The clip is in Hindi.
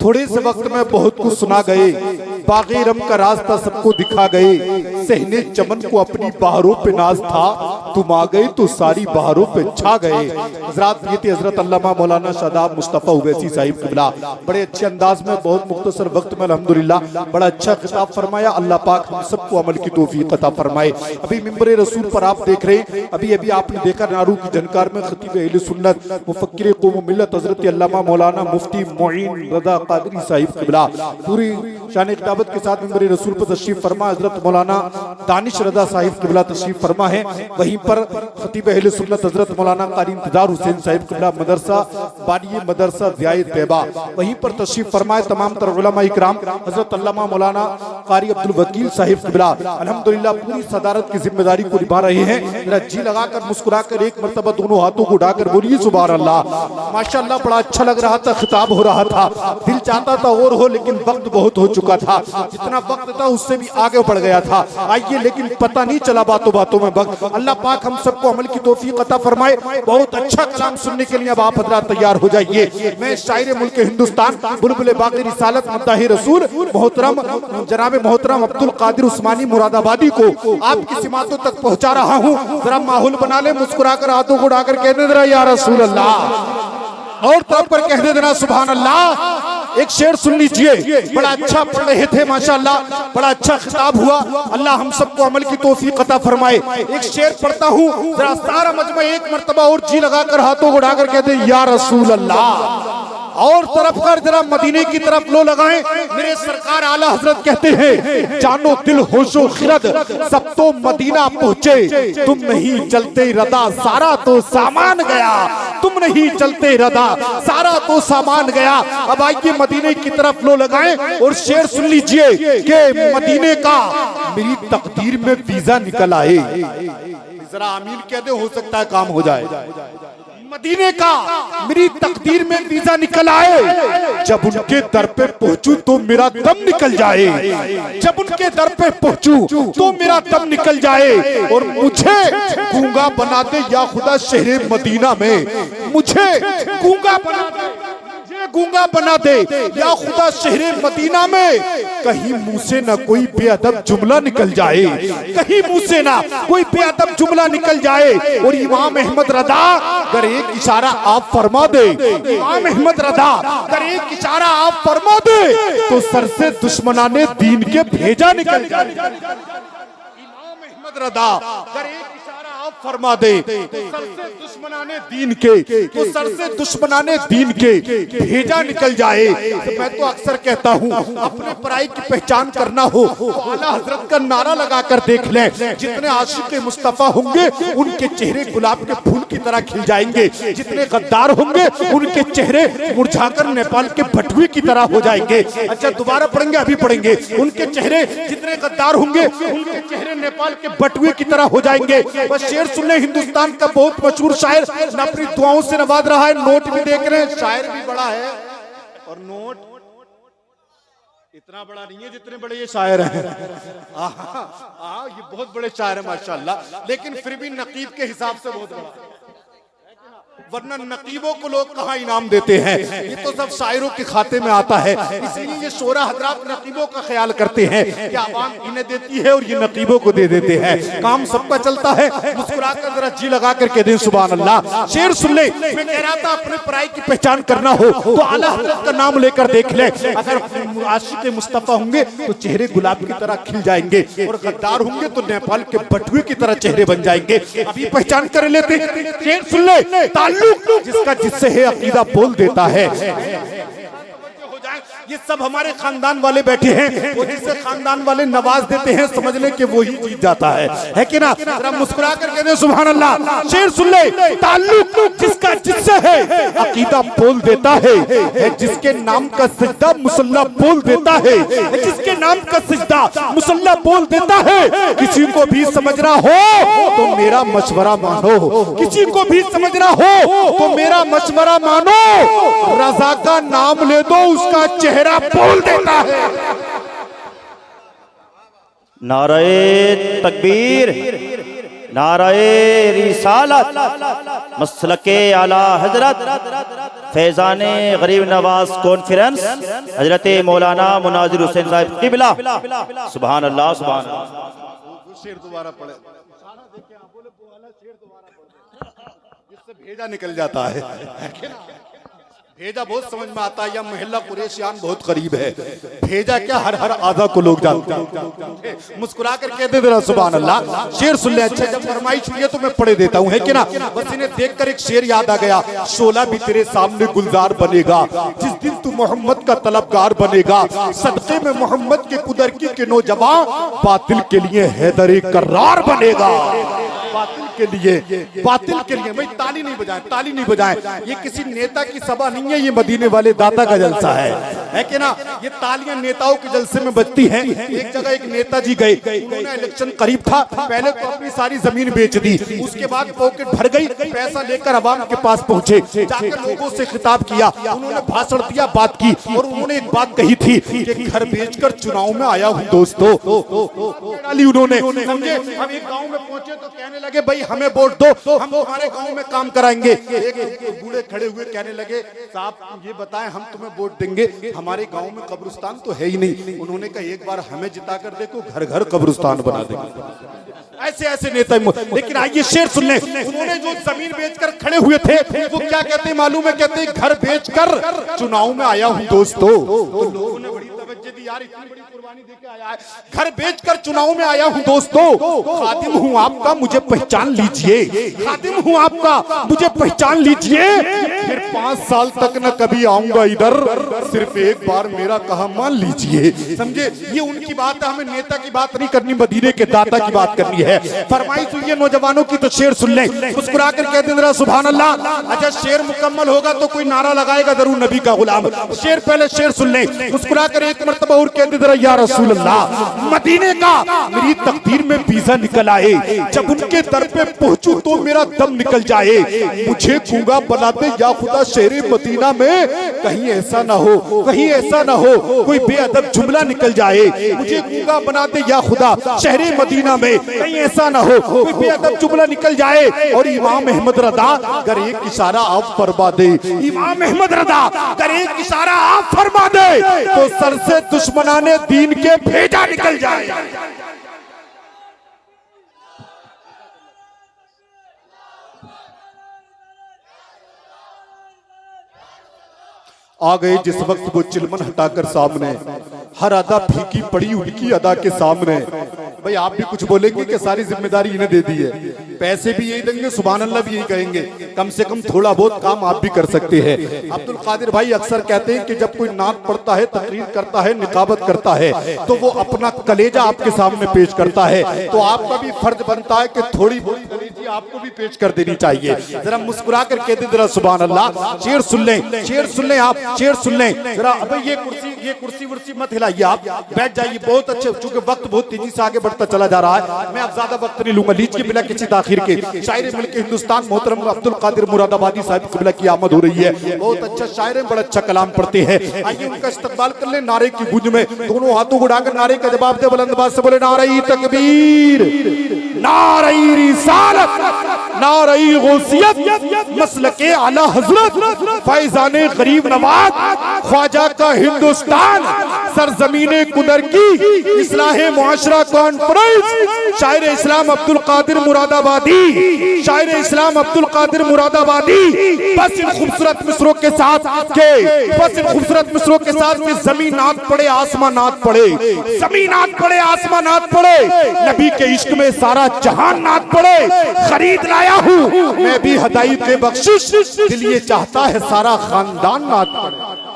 थोड़े से वक्त में बहुत कुछ सुना गए, बाग़े रम का रास्ता सबको दिखा गए, सहने चमन को अपनी बहारों पे नाज था, तुम आ गए तो सारी बहारों पे छा गए। हजरत ये थे हजरत अल्लामा मौलाना शादाब मुस्तफ़ा उवैसी साहिब क़िबला, बड़े अच्छे अंदाज में बहुत मुख्तसर वक्त में अल्हम्दुलिल्लाह बड़ा अच्छा खिताब फरमाया। अल्लाह पाक हम सबको अमल की तौफीक अता फरमाए। अभी मिंबर रसूल पर आप देख रहे हैं, अभी अभी आपने देखा नारू की जनकार में खतीब अहले सुन्नत मुफक्किर कौम व मिल्लत हजरत अल्लामा मौलाना मुफ्ती मोइन रज़ा क़ादरी साहिब क़िबला पूरी शान किताबत के साथ मिंबर रसूल पर तशरीफ फरमा। हजरत मौलाना दानिश रज़ा साहिब क़िबला तशरीफ फरमा है। वहीं पर खतीब अहले सुन्नत हजरत मौलाना कारी इंतजार हुसैन साहिब क़िबला मदरसा बानी मदरसा ज़ियाए तैयबा वहीं पर तशरीफ फरमाए। तमाम तर उलमा इकराम हजरत अल्लामा मौलाना कारी अब्दुल वकील साहिब क़िबला अल्हम्दुलिल्लाह पूरी सदारत की जिम्मेदारी को निभा रहे हैं। मेरा जी लगाकर मुस्कुराकर एक मरतबा दोनों हाथों को उठाकर बोलिए सुभान अल्लाह। माशाअल्लाह बड़ा अच्छा लग रहा था, खिताब हो रहा था, दिल चाहता था और हो, लेकिन वक्त बहुत हो चुका था, जितना वक्त था उससे भी आगे बढ़ गया था। आइए, लेकिन पता नहीं चला बातों बातों में वक्त। अल्लाह पाक हम सबको अमल की तौफीक अता फरमाए। बहुत अच्छा कलाम सुनने के लिए अब आप हजरात तैयार हो जाइए। मैं शायर मुल्क हिंदुस्तान बुलबुल बाग़ी रिसालत मद्दाही रसूल मोहतरम जनाब मोहतरम अब्दुल कादिर उस्मानी मुरादाबादी को आपकी सिमातों तक पहुंचा रहा हूँ। जरा माहौल बना ले, मुस्कुराकर हाथों को उठाकर कहने देना या रसूल अल्लाह, और तब पर कहने देना सुभान अल्लाह। एक शेर सुन लीजिए, बड़ा अच्छा पढ़ रहे थे माशाअल्लाह, बड़ा अच्छा खिताब हुआ। अल्लाह हम सबको अमल की तौफीक अता फरमाए। एक शेर पढ़ता हूँ, जरा सारा मजमा एक मर्तबा और जी लगाकर हाथों को उठाकर कहते या रसूल अल्लाह, और तरफ कर जरा मदीने की तरफ लो लगाएं। मेरे सरकार आला हजरत कहते हैं जानो दिल होशो खिरद सब तो मदीना पहुंचे, तुम नहीं चलते रदा सारा तो सामान गया, तुम नहीं चलते रदा सारा तो सामान गया। अब आइए मदीने की तरफ लो लगाएं और शेर सुन लीजिए कि मदीने का मेरी तकदीर में वीजा निकल आए। जरा आमीन कह दे, हो सकता है काम हो जाए। मदीने का मेरी तकदीर में वीजा निकल आए, जब उनके दर पे पहुंचूं तो मेरा दम निकल जाए, जब उनके दर पे पहुंचूं तो मेरा दम निकल जाए। और मुझे गूंगा बना दे या खुदा शहरे मदीना में, मुझे गूंगा बना दे, गूंगा बना दे या खुदा शहरे मदीना में, कहीं मुंह से ना कोई बेअदब जुमला निकल जाए, कहीं मुंह से ना कोई बेअदब जुमला निकल जाए। और इमाम अहमद रदा अगर एक इशारा आप फरमा दे, इमाम अहमद रदा अगर एक इशारा आप फरमा दे तो सर से दुश्मनाने दीन के भेजा निकल जाए। इमाम अहमद रदा अगर एक फरमा दे तो सर से दुश्मनाने दीन के, तो सर से दुश्मनाने दीन के भेजा निकल जाए। तो मैं तो अक्सर कहता हूँ अपने पराई की पहचान करना हो तो आला हजरत का नारा लगा कर देख ले। जितने आशिक मुस्तफा होंगे उनके चेहरे गुलाब के फूल की तरह खिल जाएंगे, जितने गद्दार होंगे उनके चेहरे मुरझाकर नेपाल के भटुए की तरह हो जाएंगे। अच्छा दोबारा पढ़ेंगे, अभी पढ़ेंगे। उनके चेहरे जितने गद्दार होंगे उनके चेहरे नेपाल के भटुए की तरह हो जाएंगे। बस शेर सुनने, हिंदुस्तान का बहुत मशहूर शायर अपनी दुआओं से नवाज रहा है। नोट भी देख रहे हैं, शायर भी बड़ा है और नोट इतना बड़ा नहीं है जितने बड़े ये शायर हैं। ये बहुत बड़े शायर हैं माशाअल्लाह, लेकिन फिर भी नकीब के हिसाब से बहुत बड़ा है, वरना नकीबों को लोग कहाँ इनाम देते हैं, ये तो सब शायरों के खाते में आता है। इसलिए ये शोरा हजरात नकीबों का ख्याल करते हैं कि आवाम इन्हें देती है और ये नकीबों को दे देते हैं। काम सबका चलता है। मुस्कुराकर जरा जी लगा कर कह दें सुभान अल्लाह। शेर सुन ले, मैं कह रहा था अपने पराई की पहचान करना हो तो आला हजरत का नाम लेकर देख ले। अगर आशिक मुस्तफा होंगे तो चेहरे गुलाब की तरह खिल जाएंगे, और गद्दार होंगे तो नेपाल के बटुए की तरह चेहरे बन जाएंगे। अभी पहचान कर लेते। शेर सुन ले, जिसका जिससे है अकीदा बोल देता है। ये सब हमारे खानदान वाले बैठे हैं, वो जिसे खानदान वाले नवाज देते हैं समझ ले कि वो ही जीत जाता है कि ना। जरा मुस्कुरा कर कहते हैं सुभान अल्लाह। शेर सुन ले, ताल्लुक जिसका जिससे है अकीदा बोल देता है, जिसके नाम का सजदा मुसल्ला बोल देता है, जिसके नाम का सजदा मुसल्ला बोल देता है। किसी को भी समझना हो तो मेरा मशवरा मानो, किसी को भी समझना हो तो मेरा मशवरा मानो, रज़ा का नाम ले दो उसका चेहरा बोल देता है। नारे तकबीर, नारे रिसालत, मसलके आला हजरत फैजान गरीब नवाज कॉन्फ्रेंस हजरत मौलाना मुनाजिर हुसैन साहब किबला। सुभान अल्लाह सुभान अल्लाह। शेर दोबारा पढ़े, इससे भेजा निकल जाता है कि ना? भेजा बहुत समझ में आता है, या मोहल्ला कुरैशियान बहुत करीब है। भेजा क्या, हर हर आधा को लोग जानते हैं। मुस्कुरा कर कहते थे सुभान अल्लाह। शेर सुन ले। अच्छा, जब फरमाइश हुई है तो मैं पढ़े देता हूँ, है कि ना? बस इन्हें देखकर एक शेर याद आ गया। शोला भी तेरे सामने गुलजार बनेगा जिस दिन तू मोहम्मद का तलबगार बनेगा। सदके में मोहम्मद के कुदरती के नौजवान बातिल के लिए हैदर कर्रार बनेगा। बातिल के लिए भाई ताली नहीं बजाएं, ताली नहीं बजाएं। ये किसी नेता की सभा नहीं है, ये मदीने वाले दाता का जलसा है कि ना? ये तालियां नेताओं के जलसे में बजती हैं। एक जगह एक नेताजी गए, उन्होंने इलेक्शन करीब था, पहले तो अपनी सारी जमीन बेच दी, उसके बाद पॉकेट भर गई, पैसा लेकर अवाम के पास पहुंचे, जाकर लोगों से खिताब किया, उन्होंने भाषण दिया, बात की, और उन्होंने एक बात कही थी कि घर बेचकर चुनाव में आया हूँ दोस्तों। उन्होंने समझे, हम एक गाँव में पहुंचे तो कहने लगे भाई हमें वोट दो, हम तुम्हारे गांव में काम कराएंगे। एक बूढ़े खड़े हुए कहने लगे साहब ये बताएं हम तुम्हें वोट देंगे, हमारे गांव में कब्रिस्तान तो है ही नहीं। उन्होंने कहा एक बार हमें जिता कर देखो, घर घर कब्रिस्तान बना देंगे। ऐसे ऐसे नेता। लेकिन आइए शेर सुन लें। उन्होंने जो जमीन बेचकर खड़े हुए थे वो क्या कहते हैं मालूम है? कहते हैं घर बेचकर चुनाव में आया हूं दोस्तों। तो लोगों ने बड़ी तवज्जो दी, यार इतनी बड़ी कुर्बानी देके आया है, घर बेचकर चुनाव में आया हूं दोस्तों। खादिम हूं आपका, मुझे पहचान लीजिए। खादिम हूं आपका, मुझे पहचान लीजिए। फिर 5 साल तक न कभी आऊंगा इधर, सिर्फ एक बार मेरा कहा मान लीजिए। समझे, ये उनकी बात है, हमें नेता की बात नहीं करनी, मदीने के दाता की बात करनी है। फरमाइश हुई है नौजवानों की, तो शेर सुन ले। मुस्कुरा कर कहते जरा सुभान अल्लाह। अच्छा, शेर मुकम्मल होगा तो कोई नारा लगाएगा जरूर, नबी का गुलाम। शेर पहले शेर सुन ले। मुस्कुरा कर एक मर्तबा और कहते जरा या रसूल अल्लाह। मदीने का मेरी तकदीर में वीजा निकल आए, जब उनके दर पे पहुंचूं तो मेरा दम निकल जाए। मुझे गूंगा बना दे या खुदा शहरे मदीना में, कहीं ऐसा ना हो, कहीं ऐसा ना हो कोई बेअदब जुमला निकल जाए। मुझे गूंगा बना दे या खुदा शहरे मदीना में, कहीं ऐसा ना हो कोई बेअदब जुमला निकल जाए। और इमाम अहमद रदा अगर एक इशारा आप फरमा दे, इमाम अहमद रदा अगर एक इशारा आप फरमा दे, तो सर से दुश्मनाने दीन के भेजा निकल जाए। आ गए जिस वक्त वो चिलमन हटाकर सामने, हर अदा फीकी पड़ी उनकी अदा के सामने। भाई आप भी कुछ बोलेंगे कि सारी जिम्मेदारी इन्हें दे दी है? पैसे भी यही देंगे, सुभान अल्लाह भी यही कहेंगे, कम से कम थोड़ा बहुत काम आप भी कर सकते हैं। अब्दुल कादिर भाई अक्सर कहते हैं कि जब कोई नात पढ़ता है, तकरीर करता है, निकाबत करता है, तो वो अपना कलेजा आपके सामने पेश करता है। तो आपका भी फर्ज बनता है कि थोड़ी बहुत कलेजी आपको भी पेश कर देनी चाहिए। जरा मुस्कुरा कर कहते जरा सुभान अल्लाह। शेर सुन लें, शेर सुन लें, आप शेर सुन लें जरा। अब ये कुर्सी वर्सी मत हिलाइए, आप बैठ जाइए। बहुत अच्छे, चूंकि वक्त बहुत तेजी से आगे बढ़ता चला जा रहा है, मैं अब ज्यादा वक्त नहीं लूंगा। लीजिए बिना किसी ताखीर के शायर मुल्क हिंदुस्तान मोहतरम अब्दुल कादिर मुरादाबादी साहब किबला की आमद हो रही है। बहुत अच्छा शायर है, बड़ा अच्छा कलाम पढ़ते हैं। आइए उनका इस्तकबाल कर ले नारे की गूंज में। दोनों हाथों को उठाकर नारे का जवाब दे, बुलंद आवाज से बोले नारे तकबीर, नारे रिसालत, नारे गौसियत, मसलके आला हजरत, फैजाने गरीब नवाज, ख्वाजा का हिंदुस्तान, सरजमीने कुदर की इस्लाहे मुआशरा कॉन्फ्रेंस, शायर इस्लाम अब्दुल कादिर मुरादाबादी, शायर इस्लाम अब्दुल कादिर मुरादाबादी। बस इन खूबसूरत मिसरों के साथ के, बस इन खूबसूरत मिसरों के साथ के जमीन नात पड़े आसमान नात पड़े, जमीन नात पड़े आसमान नात पड़े, नबी के इश्क में सारा जहान नात पड़े। खरीद लाया हूँ मैं भी हदायत के बख्शिश, दिल ये चाहता है सारा खानदान नात पड़े।